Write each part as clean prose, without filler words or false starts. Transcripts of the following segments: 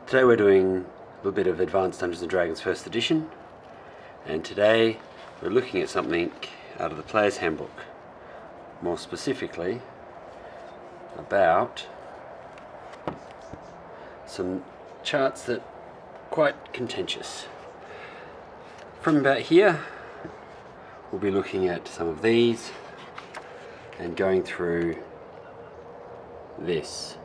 Today we're doing a little bit of Advanced Dungeons & Dragons First Edition, and today we're looking at something out of the Player's Handbook, more specifically about some charts that are quite contentious. From about here we'll be looking at some of these and going through this.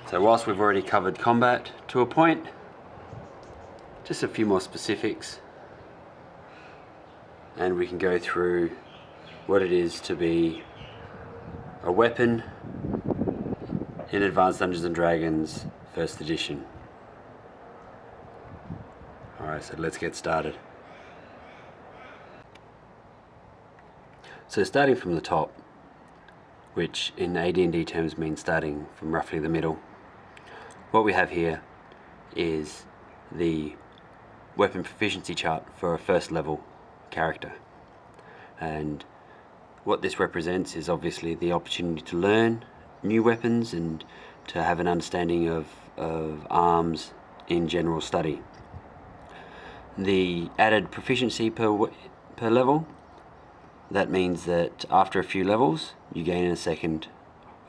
So whilst we've already covered combat to a point, just a few more specifics, and we can go through what it is to be a weapon in Advanced Dungeons & Dragons First Edition. Alright, so let's get started. So starting from the top, which in AD&D terms means starting from roughly the middle, what we have here is the Weapon Proficiency chart for a first level character. And what this represents is obviously the opportunity to learn new weapons and to have an understanding of arms in general study. The added proficiency per level, that means that after a few levels you gain a second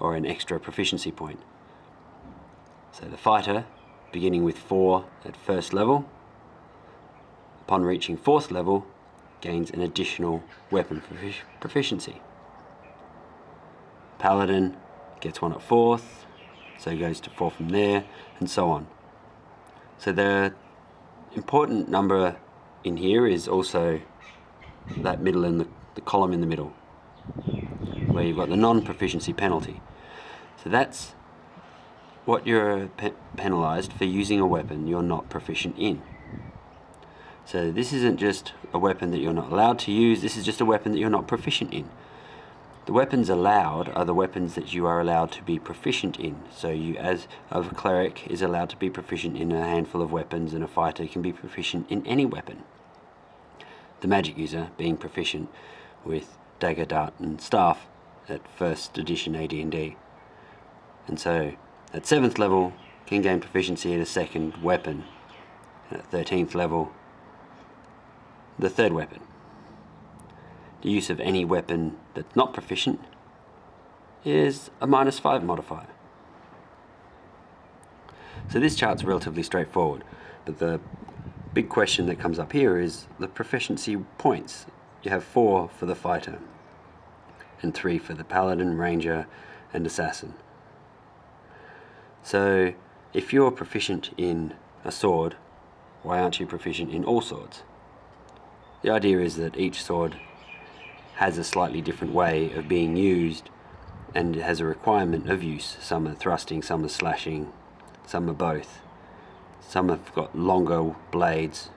or an extra proficiency point. So the fighter, beginning with 4 at first level, upon reaching 4th level, gains an additional weapon proficiency. Paladin gets 1 at 4th, so he goes to 4 from there, and so on. So the important number in here is also that middle in the column in the middle, where you've got the non-proficiency penalty. So that's what you're penalised for using a weapon you're not proficient in. So this isn't just a weapon that you're not allowed to use, this is just a weapon that you're not proficient in. The weapons allowed are the weapons that you are allowed to be proficient in. So you, as a cleric, is allowed to be proficient in a handful of weapons, and a fighter can be proficient in any weapon. The magic user being proficient with dagger, dart and staff at first edition AD&D. And so at 7th level can gain proficiency at a second weapon, and at 13th level the third weapon. The use of any weapon that's not proficient is a -5 modifier. So this chart's relatively straightforward, but the big question that comes up here is the proficiency points. You have 4 for the fighter and 3 for the paladin, ranger and assassin. So if you're proficient in a sword, why aren't you proficient in all swords? The idea is that each sword has a slightly different way of being used, and it has a requirement of use. Some are thrusting, some are slashing, some are both. Some have got longer blades,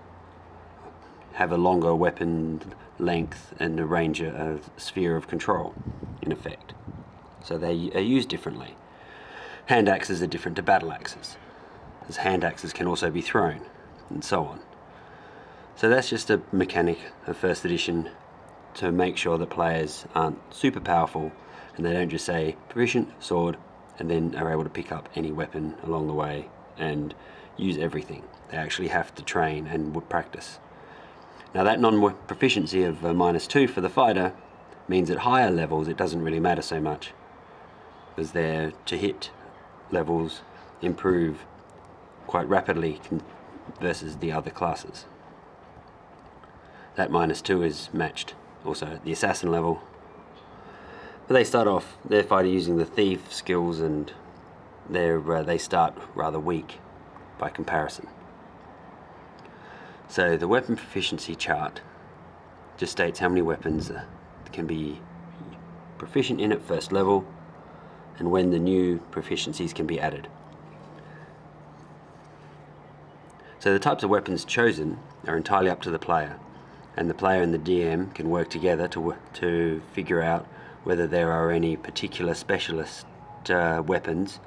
have a longer weapon length, and a range, a sphere of control in effect. So they are used differently. Hand axes are different to battle axes, as hand axes can also be thrown, and so on. So that's just a mechanic of first edition to make sure that players aren't super powerful and they don't just say proficient sword and then are able to pick up any weapon along the way and use everything. They actually have to train and would practice. Now that non-proficiency of -2 for the fighter means at higher levels it doesn't really matter so much, because their to hit levels improve quite rapidly versus the other classes. That -2 is matched also at the assassin level, but they start off their fighter using the thief skills, and they start rather weak by comparison. So the weapon proficiency chart just states how many weapons can be proficient in at first level and when the new proficiencies can be added. So the types of weapons chosen are entirely up to the player, and the player and the DM can work together to figure out whether there are any particular specialist weapons,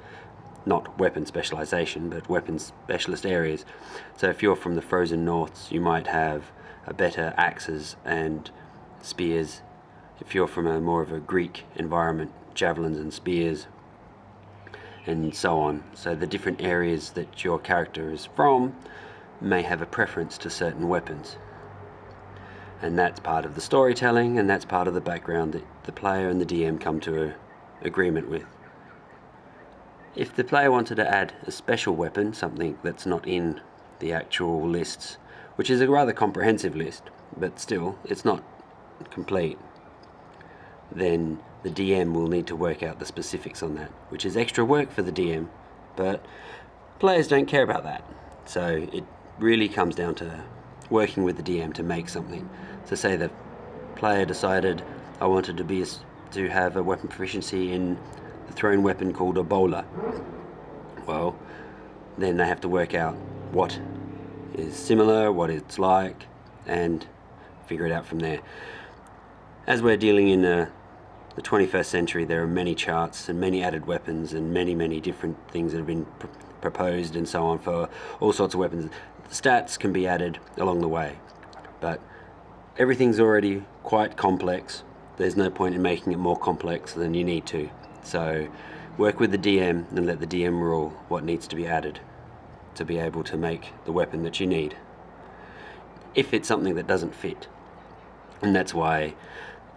not weapon specialization, but weapon specialist areas. So if you're from the frozen norths, you might have better axes and spears If you're from a more of a Greek environment, javelins and spears and so on. So the different areas that your character is from may have a preference to certain weapons. And that's part of the storytelling, and that's part of the background that the player and the DM come to an agreement with. If the player wanted to add a special weapon, something that's not in the actual lists, which is a rather comprehensive list, but still, it's not complete, then the DM will need to work out the specifics on that, which is extra work for the DM, but players don't care about that. So it really comes down to working with the DM to make something. So say the player decided, I wanted to have a weapon proficiency in the thrown weapon called a bowler. Well, then they have to work out what is similar, what it's like, and figure it out from there. As we're dealing in the 21st century, there are many charts and many added weapons and many different things that have been proposed and so on for all sorts of weapons. The stats can be added along the way, but everything's already quite complex. There's no point in making it more complex than you need to. So work with the DM and let the DM rule what needs to be added to be able to make the weapon that you need, if it's something that doesn't fit. And that's why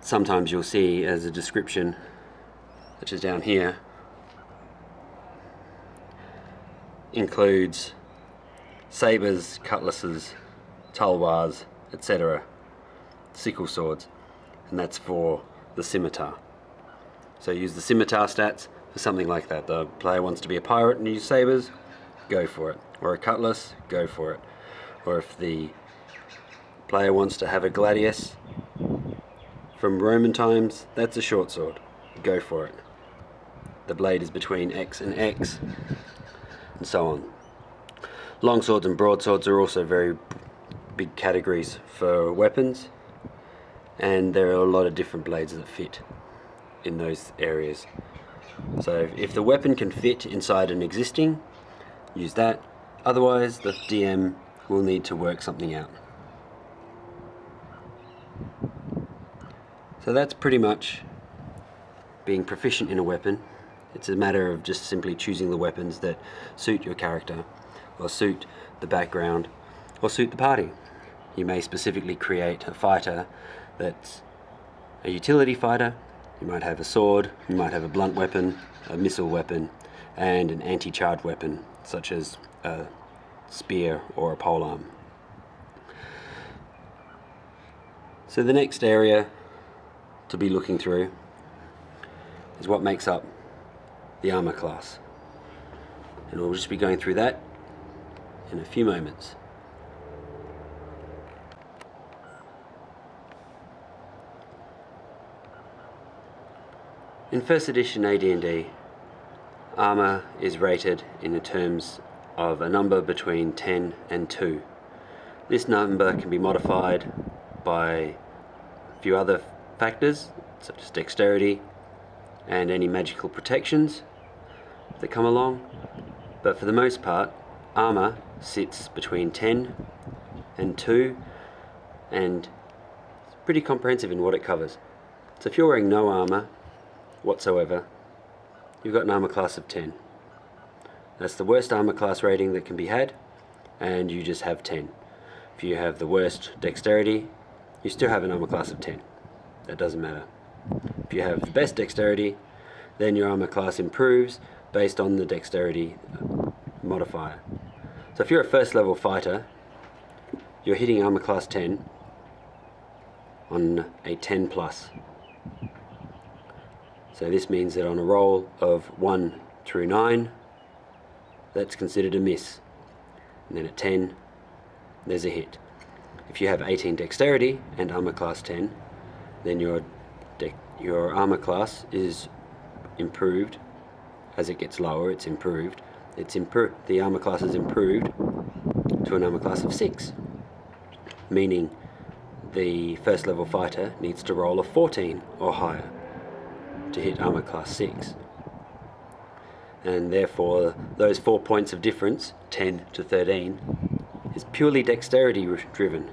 sometimes you'll see as a description, such as down here, includes sabers, cutlasses, tulwars, etc., sickle swords, and that's for the scimitar. So use the scimitar stats for something like that. The player wants to be a pirate and use sabers, go for it. Or a cutlass, go for it. Or if the player wants to have a gladius from Roman times, that's a short sword, go for it. The blade is between X and X, and so on. Long swords and broadswords are also very big categories for weapons, and there are a lot of different blades that fit in those areas. So if the weapon can fit inside an existing, use that. Otherwise, the DM will need to work something out. So that's pretty much being proficient in a weapon. It's a matter of just simply choosing the weapons that suit your character, or suit the background, or suit the party. You may specifically create a fighter that's a utility fighter. You might have a sword, you might have a blunt weapon, a missile weapon, and an anti-charge weapon, such as a spear or a polearm. So the next area to be looking through is what makes up the armor class. And we'll just be going through that in a few moments. In first edition AD&D, armor is rated in the terms of a number between 10 and 2. This number can be modified by a few other factors, such as dexterity and any magical protections that come along, but for the most part, armor sits between 10 and 2, and it's pretty comprehensive in what it covers. So if you're wearing no armor whatsoever, you've got an armor class of 10. That's the worst armor class rating that can be had, and you just have 10. If you have the worst dexterity, you still have an armor class of 10. That doesn't matter. If you have the best dexterity, then your armor class improves based on the dexterity modifier. So if you're a first level fighter, you're hitting armor class 10 on a 10 plus. So this means that on a roll of 1 through 9, that's considered a miss. And then at 10, there's a hit. If you have 18 dexterity and armor class 10, then your armor class is improved. As it gets lower, it's improved. The armor class is improved to an armor class of 6, meaning the first level fighter needs to roll a 14 or higher to hit armor class 6. And therefore those 4 points of difference, 10 to 13, is purely dexterity driven.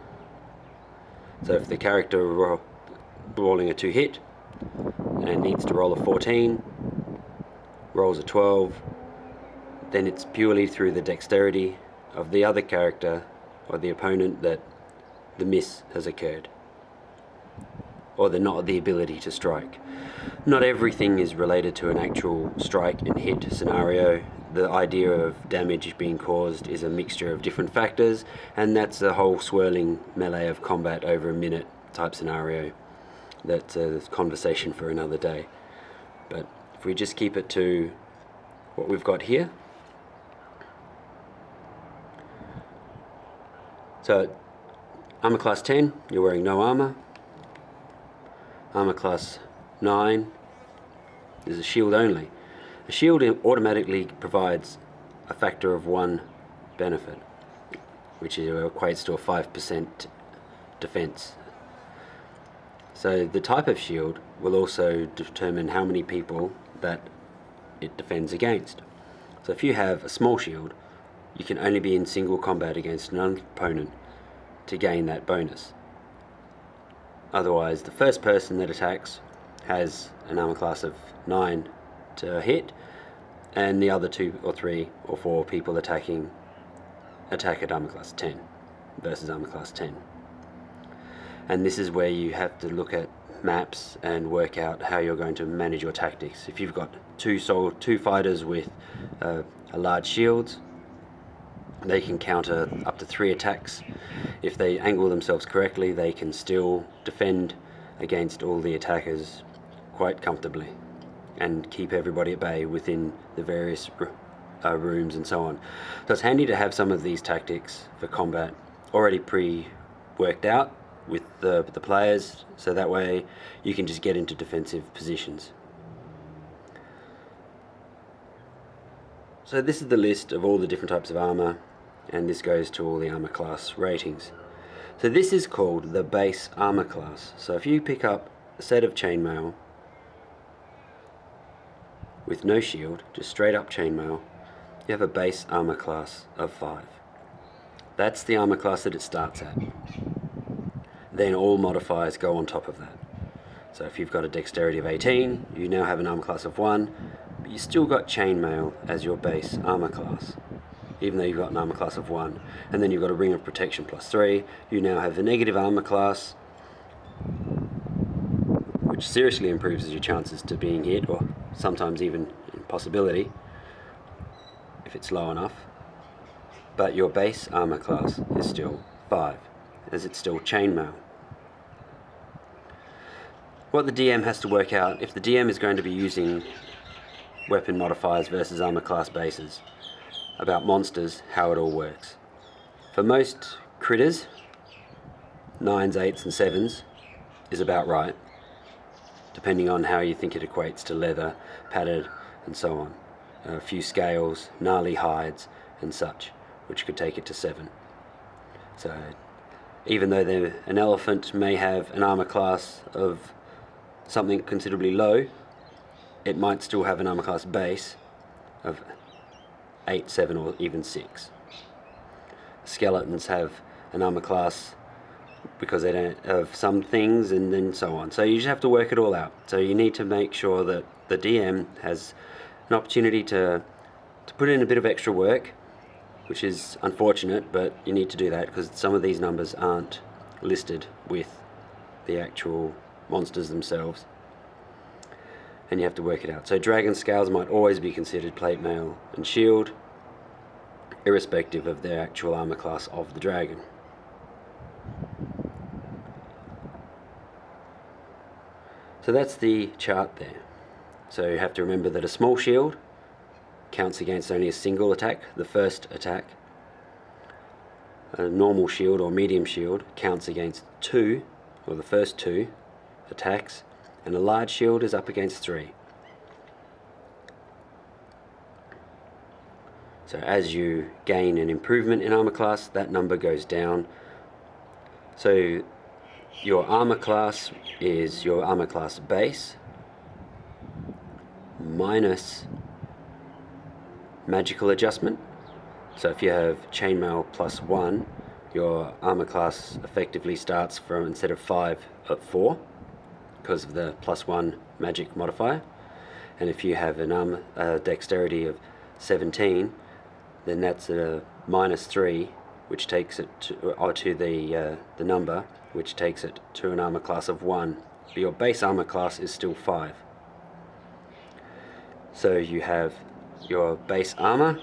So if the character rolling a 2 hit and needs to roll a 14, rolls a 12, then it's purely through the dexterity of the other character or the opponent that the miss has occurred, or the ability to strike. Not everything is related to an actual strike and hit scenario. The idea of damage being caused is a mixture of different factors, and that's a whole swirling melee of combat over a minute type scenario. That's a conversation for another day. But if we just keep it to what we've got here. So armor class 10, you're wearing no armor. Armor class 9 is a shield only. A shield automatically provides a factor of 1 benefit, which equates to a 5% defense. So the type of shield will also determine how many people that it defends against. So if you have a small shield, you can only be in single combat against an opponent to gain that bonus. Otherwise, the first person that attacks has an armor class of 9 to hit, and the other 2 or 3 or 4 people attacking attack at armor class 10 versus armor class 10. And this is where you have to look at maps and work out how you're going to manage your tactics. If you've got two fighters with large shields, they can counter up to 3 attacks. If they angle themselves correctly, they can still defend against all the attackers quite comfortably and keep everybody at bay within the various rooms and so on. So it's handy to have some of these tactics for combat already pre-worked out with the players, so that way you can just get into defensive positions. So this is the list of all the different types of armor, and this goes to all the armor class ratings. So this is called the base armor class. So if you pick up a set of chainmail with no shield, just straight up chainmail, you have a base armor class of 5. That's the armor class that it starts at. Then all modifiers go on top of that. So if you've got a dexterity of 18, you now have an armor class of 1, but you still got chainmail as your base armor class, even though you've got an armor class of 1. And then you've got a ring of protection plus 3, you now have a negative armor class, which seriously improves your chances to being hit, or sometimes even impossibility if it's low enough. But your base armor class is still 5, as it's still chainmail. What the DM has to work out, if the DM is going to be using weapon modifiers versus armor class bases, about monsters, how it all works. For most critters, 9s, 8s and 7s is about right, depending on how you think it equates to leather, padded and so on. A few scales, gnarly hides and such, which could take it to 7. So even though an elephant may have an armor class of something considerably low, it might still have an armor class base of 8, 7 or even 6. Skeletons have an armor class because they don't have some things, and then so on. So you just have to work it all out. So you need to make sure that the DM has an opportunity to put in a bit of extra work, which is unfortunate, but you need to do that because some of these numbers aren't listed with the actual monsters themselves, and you have to work it out. So dragon scales might always be considered plate mail and shield, irrespective of their actual armor class of the dragon. So that's the chart there. So you have to remember that a small shield counts against only a single attack, the first attack. A normal shield or medium shield counts against 2, or the first 2 attacks, and a large shield is up against 3. So as you gain an improvement in armor class, that number goes down. So your armor class is your armor class base minus magical adjustment. So if you have chainmail plus 1, your armor class effectively starts from, instead of 5, at 4. because of the +1 magic modifier. And if you have an dexterity of 17, then that's a -3, which takes it to the number, which takes it to an armor class of 1. But your base armor class is still 5. So you have your base armor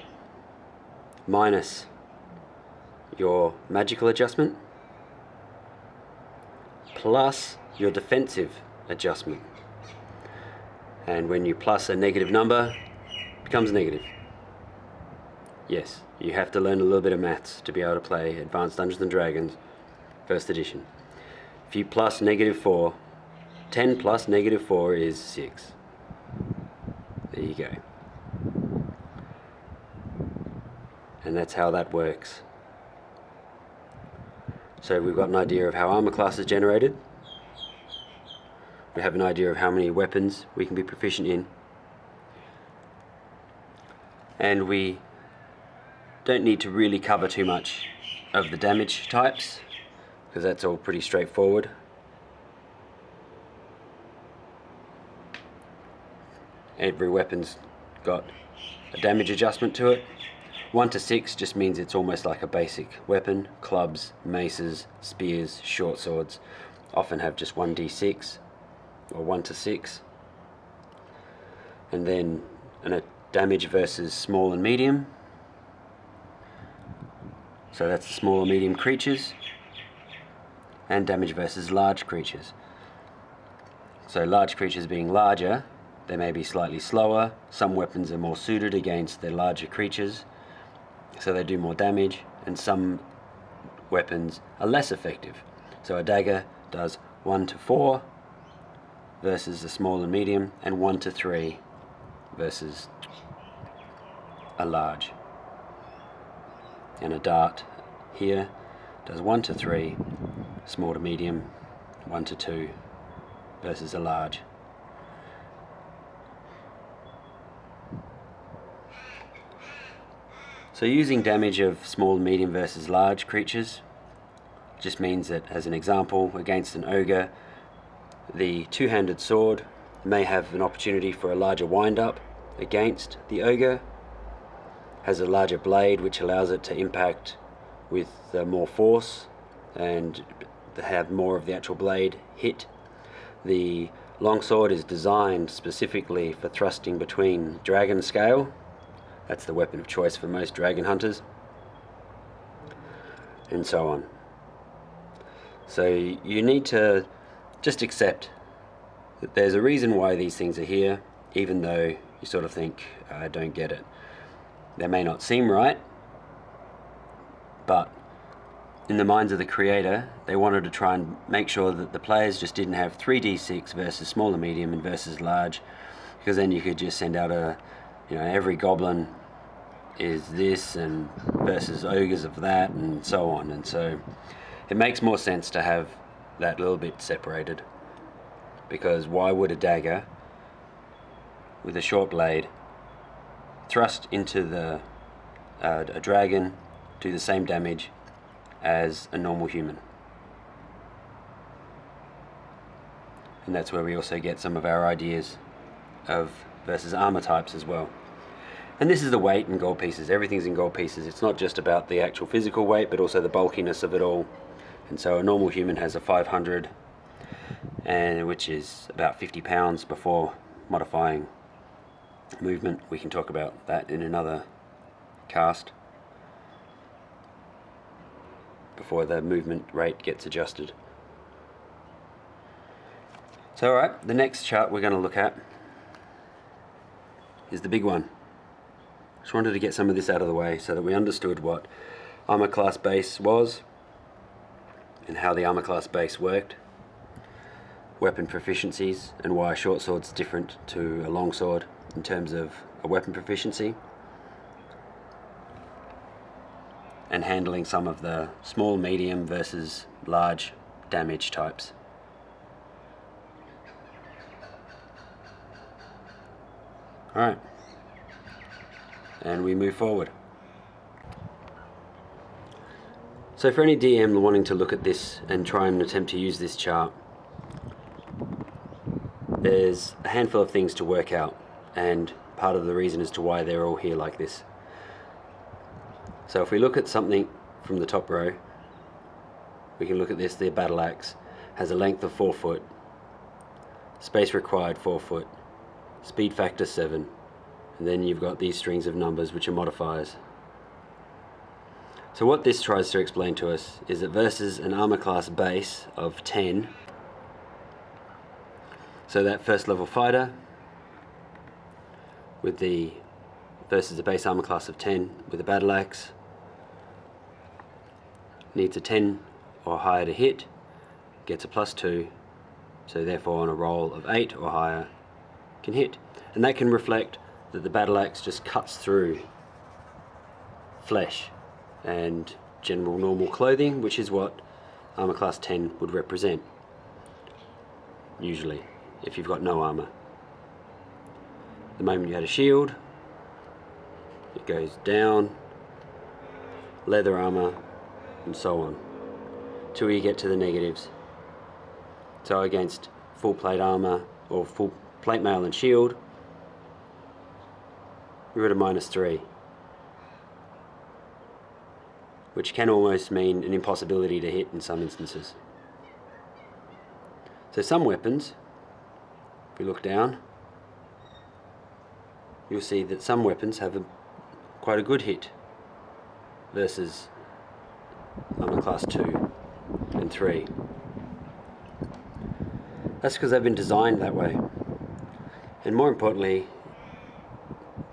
minus your magical adjustment plus your defensive adjustment. And when you plus a negative number, it becomes negative. Yes, you have to learn a little bit of maths to be able to play Advanced Dungeons & Dragons First Edition. If you plus -4, 10 plus -4 is 6. There you go. And that's how that works. So we've got an idea of how armor class is generated. We have an idea of how many weapons we can be proficient in. And we don't need to really cover too much of the damage types, because that's all pretty straightforward. Every weapon's got a damage adjustment to it. 1 to 6 just means it's almost like a basic weapon. Clubs, maces, spears, short swords often have just 1d6 or 1 to 6. And then a damage versus small and medium. So that's the small and medium creatures. And damage versus large creatures. So large creatures being larger, they may be slightly slower. Some weapons are more suited against their larger creatures, so they do more damage, and some weapons are less effective. So a dagger does 1 to 4 versus a small and medium, and 1 to 3 versus a large. And a dart here does 1 to 3, small to medium, 1 to 2 versus a large. So using damage of small and medium versus large creatures just means that, as an example, against an ogre, the two-handed sword may have an opportunity for a larger wind-up against the ogre, has a larger blade which allows it to impact with more force and have more of the actual blade hit. The longsword is designed specifically for thrusting between dragon scale. That's the weapon of choice for most dragon hunters, and so on. So you need to just accept that there's a reason why these things are here, even though you sort of think, I don't get it. They may not seem right, but in the minds of the creator, they wanted to try and make sure that the players just didn't have 3d6 versus small and medium and versus large, because then you could just send out every goblin is this and versus ogres of that and so on. And so it makes more sense to have that little bit separated, because why would a dagger with a short blade thrust into a dragon do the same damage as a normal human? And that's where we also get some of our ideas of versus armor types as well. And this is the weight in gold pieces. Everything's in gold pieces. It's not just about the actual physical weight, but also the bulkiness of it all. And so a normal human has a 500, and which is about 50 pounds before modifying movement. We can talk about that in another cast, before the movement rate gets adjusted. So alright, the next chart we're going to look at is the big one. Just wanted to get some of this out of the way so that we understood what armor class base was and how the armor class base worked, weapon proficiencies, and why a short sword's different to a long sword in terms of a weapon proficiency, and handling some of the small, medium versus large damage types. Alright, and we move forward. So for any DM wanting to look at this and try and attempt to use this chart, there's a handful of things to work out, and part of the reason as to why they're all here like this. So if we look at something from the top row, we can look at this. The battle axe has a length of 4 foot, space required 4 foot, speed factor 7, and then you've got these strings of numbers which are modifiers. So what this tries to explain to us is that versus an armor class base of 10, so that first level fighter with the versus a base armor class of 10 with a battle axe needs a 10 or higher to hit, gets a +2, so therefore on a roll of 8 or higher can hit. And that can reflect that the battle axe just cuts through flesh and general normal clothing, which is what armor class 10 would represent usually if you've got no armor. The moment you had a shield, it goes down, leather armor, and so on, till you get to the negatives. So against full plate armor or full plate mail and shield, you're at a -3, which can almost mean an impossibility to hit in some instances. So some weapons, if we look down, you'll see that some weapons have quite a good hit versus armor class 2 and 3. That's because they've been designed that way. And more importantly,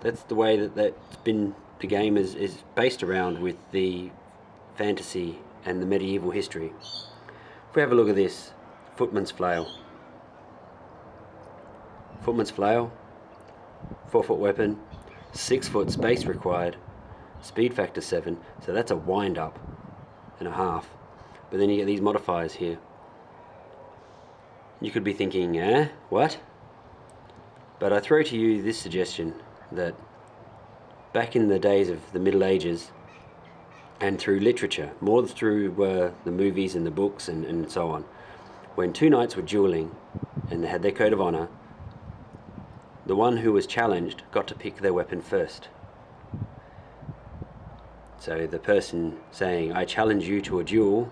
that's the way that the game is based around with the fantasy and the medieval history. If we have a look at this, Footman's Flail. Footman's Flail, 4 foot weapon, 6 foot space required, speed factor 7, so that's a wind up and a half. But then you get these modifiers here. You could be thinking, what? But I throw to you this suggestion that back in the days of the Middle Ages, and through literature, more through the movies and the books and so on, when 2 knights were dueling and they had their code of honor, the one who was challenged got to pick their weapon first. So the person saying, I challenge you to a duel,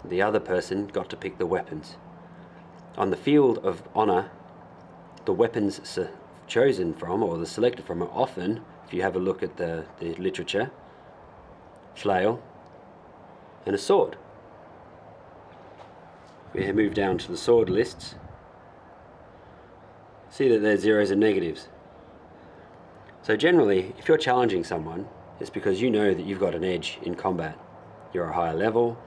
the other person got to pick the weapons. On the field of honor, the weapons chosen from, or the selected from, are often, if you have a look at the literature, flail and a sword. We move down to the sword lists. See that there's zeros and negatives. So generally, if you're challenging someone, it's because you know that you've got an edge in combat. You're a higher level,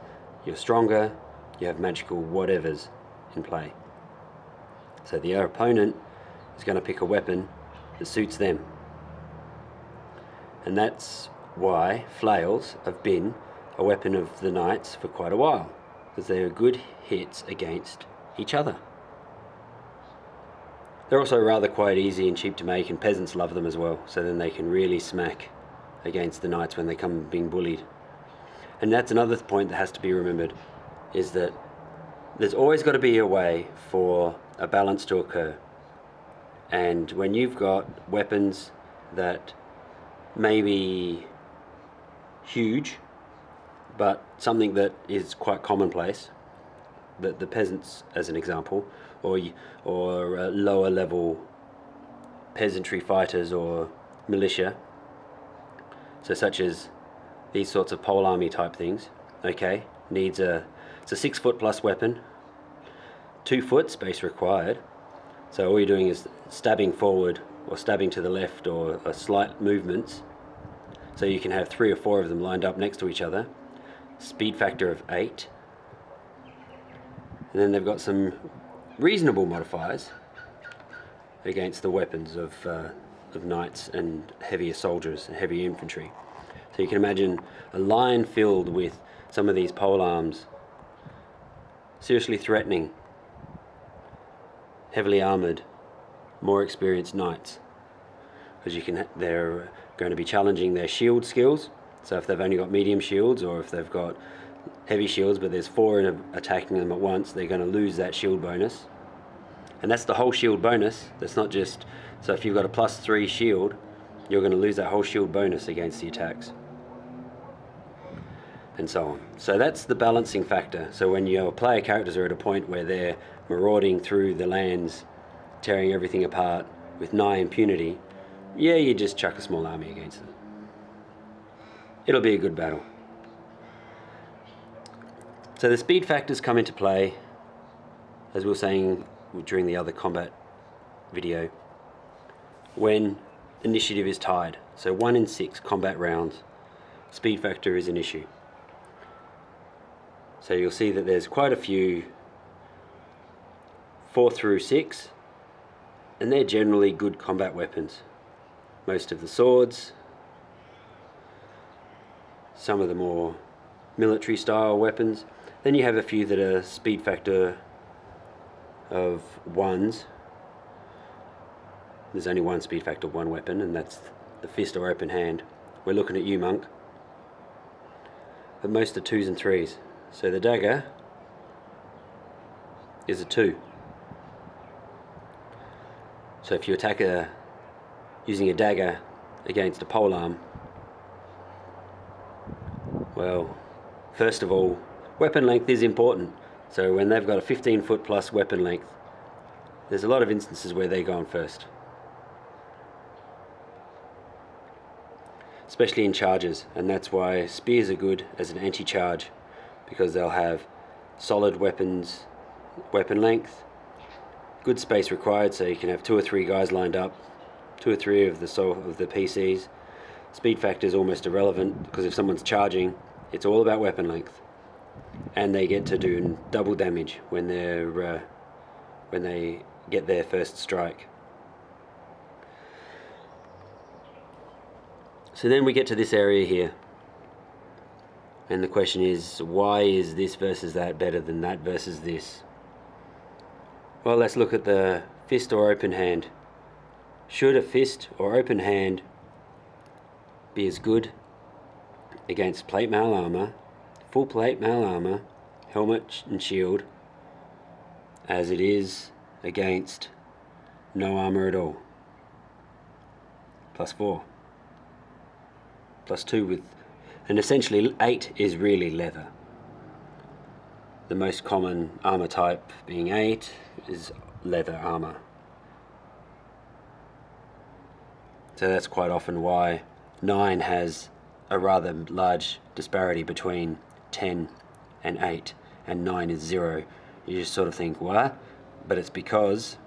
you're stronger, you have magical whatevers in play. So the opponent is going to pick a weapon that suits them. And that's why flails have been a weapon of the knights for quite a while, because they are good hits against each other. They're also rather quite easy and cheap to make, and peasants love them as well, so then they can really smack against the knights when they come being bullied. And that's another point that has to be remembered, is that there's always got to be a way for a balance to occur. And when you've got weapons that may be huge, but something that is quite commonplace, that the peasants, as an example, or lower level peasantry fighters or militia, so such as these sorts of pole army type things, okay, it's a 6 foot plus weapon, 2 foot space required, so all you're doing is stabbing forward or stabbing to the left or slight movements, so you can have 3 or 4 of them lined up next to each other, speed factor of 8, and then they've got some reasonable modifiers against the weapons of knights and heavier soldiers and heavy infantry. So you can imagine a line filled with some of these pole arms, seriously threatening, heavily armoured, more experienced knights, because they're going to be challenging their shield skills. So if they've only got medium shields, or if they've got heavy shields but there's 4 attacking them at once, they're going to lose that shield bonus. And that's the whole shield bonus. That's not just, so if you've got a +3 shield, you're going to lose that whole shield bonus against the attacks. And so on. So that's the balancing factor. So when your player characters are at a point where they're marauding through the lands, tearing everything apart with nigh impunity, yeah, you just chuck a small army against them. It'll be a good battle. So the speed factors come into play, as we were saying during the other combat video, when initiative is tied. So 1 in 6 combat rounds, speed factor is an issue. So you'll see that there's quite a few 4 through 6, and they're generally good combat weapons. Most of the swords, some of the more military style weapons. Then you have a few that are speed factor of 1s. There's only one speed factor of 1 weapon, and that's the fist or open hand. We're looking at you, monk. But most are 2s and 3s. So the dagger is a 2. So if you attack using a dagger against a polearm, well, first of all, weapon length is important. So when they've got a 15-foot plus weapon length, there's a lot of instances where they go on first. Especially in charges, and that's why spears are good as an anti-charge, because they'll have solid weapon length, good space required, so you can have 2 or 3 guys lined up, 2 or 3 of the PCs. Speed factor is almost irrelevant, because if someone's charging, it's all about weapon length, and they get to do double damage when they get their first strike. So then we get to this area here, and the question is, why is this versus that better than that versus this? Well, let's look at the fist or open hand. Should a fist or open hand be as good against plate mail armor, full plate mail armor, helmet and shield, as it is against no armor at all? +4. +2 with, and essentially 8 is really leather. The most common armor type being 8 is leather armor. So that's quite often why 9 has a rather large disparity between 10 and 8, and 9 is 0. You just sort of think, what? But it's because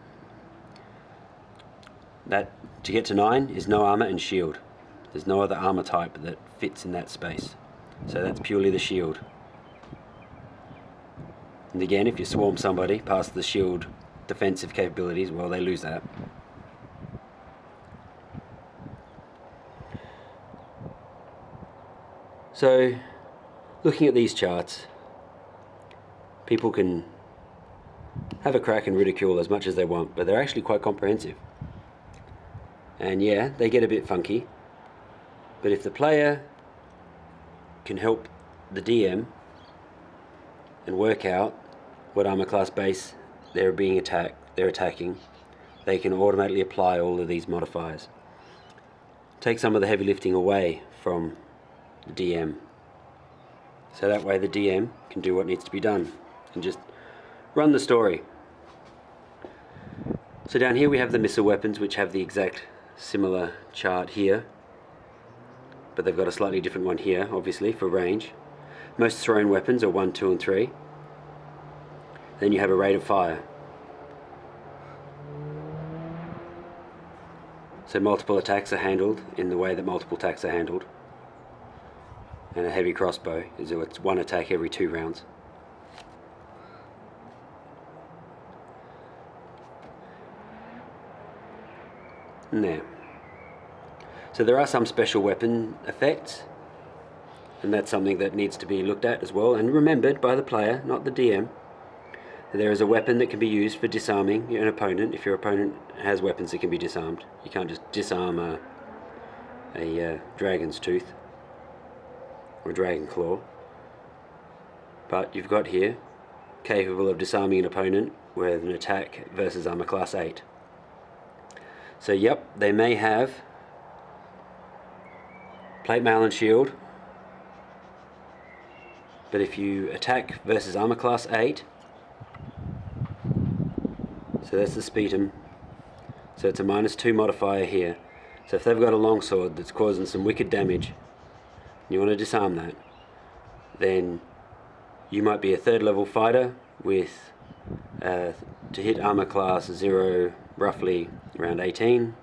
that to get to 9 is no armor and shield. There's no other armor type that fits in that space. So that's purely the shield. And again, if you swarm somebody past the shield defensive capabilities, well, they lose that. So, looking at these charts, people can have a crack and ridicule as much as they want, but they're actually quite comprehensive. And yeah, they get a bit funky. But if the player can help the DM and work out what armor class base they're attacking, they can automatically apply all of these modifiers. Take some of the heavy lifting away from the DM. So that way the DM can do what needs to be done and just run the story. So down here we have the missile weapons, which have the exact similar chart here, but they've got a slightly different one here, obviously, for range. Most thrown weapons are 1, 2 and 3. Then you have a rate of fire. So multiple attacks are handled in the way that multiple attacks are handled. And a heavy crossbow is it's 1 attack every 2 rounds. And there. So there are some special weapon effects, and that's something that needs to be looked at as well and remembered by the player, not the DM. There is a weapon that can be used for disarming an opponent. If your opponent has weapons that can be disarmed, you can't just disarm a dragon's tooth or a dragon claw. But you've got here, capable of disarming an opponent with an attack versus armor class 8. So yep, they may have plate mail and shield, but if you attack versus armor class 8, so that's the spetum, so it's a -2 modifier here. So if they've got a longsword that's causing some wicked damage, and you want to disarm that, then you might be a 3rd level fighter with to hit armor class 0 roughly around 18.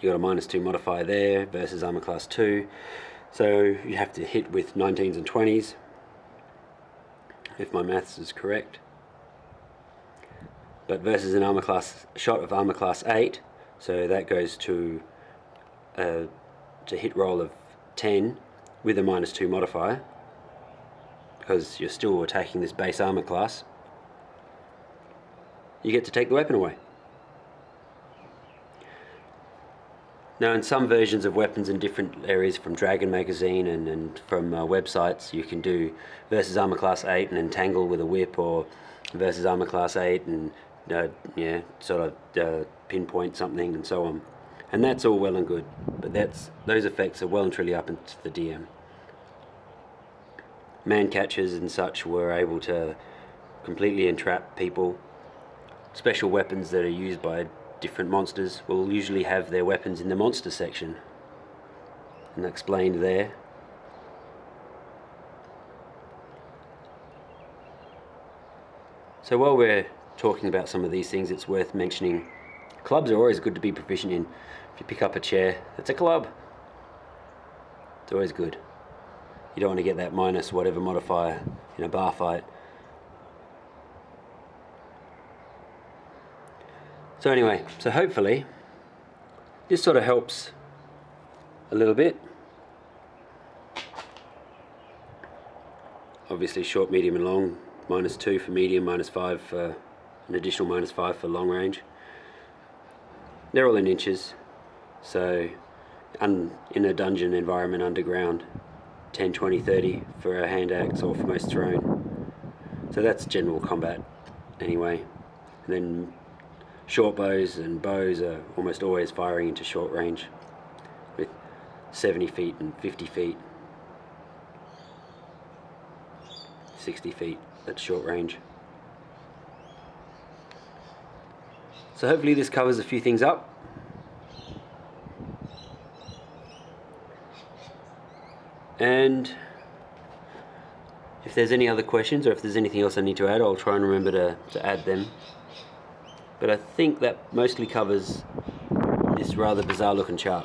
You got a -2 modifier there versus armor class 2, so you have to hit with 19s and 20s if my maths is correct. But versus an armor class shot of armor class 8, so that goes to hit roll of 10 with a -2 modifier, because you're still attacking this base armor class. You get to take the weapon away. Now, in some versions of weapons in different areas, from Dragon Magazine and from websites, you can do versus armor class 8 and entangle with a whip, or versus armor class 8 and pinpoint something, and so on. And that's all well and good, but those effects are well and truly up into the DM. Man catchers and such were able to completely entrap people. Special weapons that are used by different monsters will usually have their weapons in the monster section, and explained there. So while we're talking about some of these things, it's worth mentioning clubs are always good to be proficient in. If you pick up a chair, it's a club. It's always good. You don't want to get that minus whatever modifier in a bar fight. So anyway, so hopefully this sort of helps a little bit. Obviously short, medium and long, -2 for medium, -5 for an additional -5 for long range. They're all in inches, so in a dungeon environment underground, 10, 20, 30 for a hand axe, or for most thrown. So that's general combat anyway. And then short bows and bows are almost always firing into short range with 70 feet and 50 feet, 60 feet at short range. So hopefully this covers a few things up. And if there's any other questions, or if there's anything else I need to add, I'll try and remember to add them. But I think that mostly covers this rather bizarre looking chart.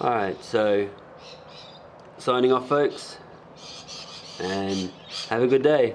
Alright, so signing off folks, and have a good day.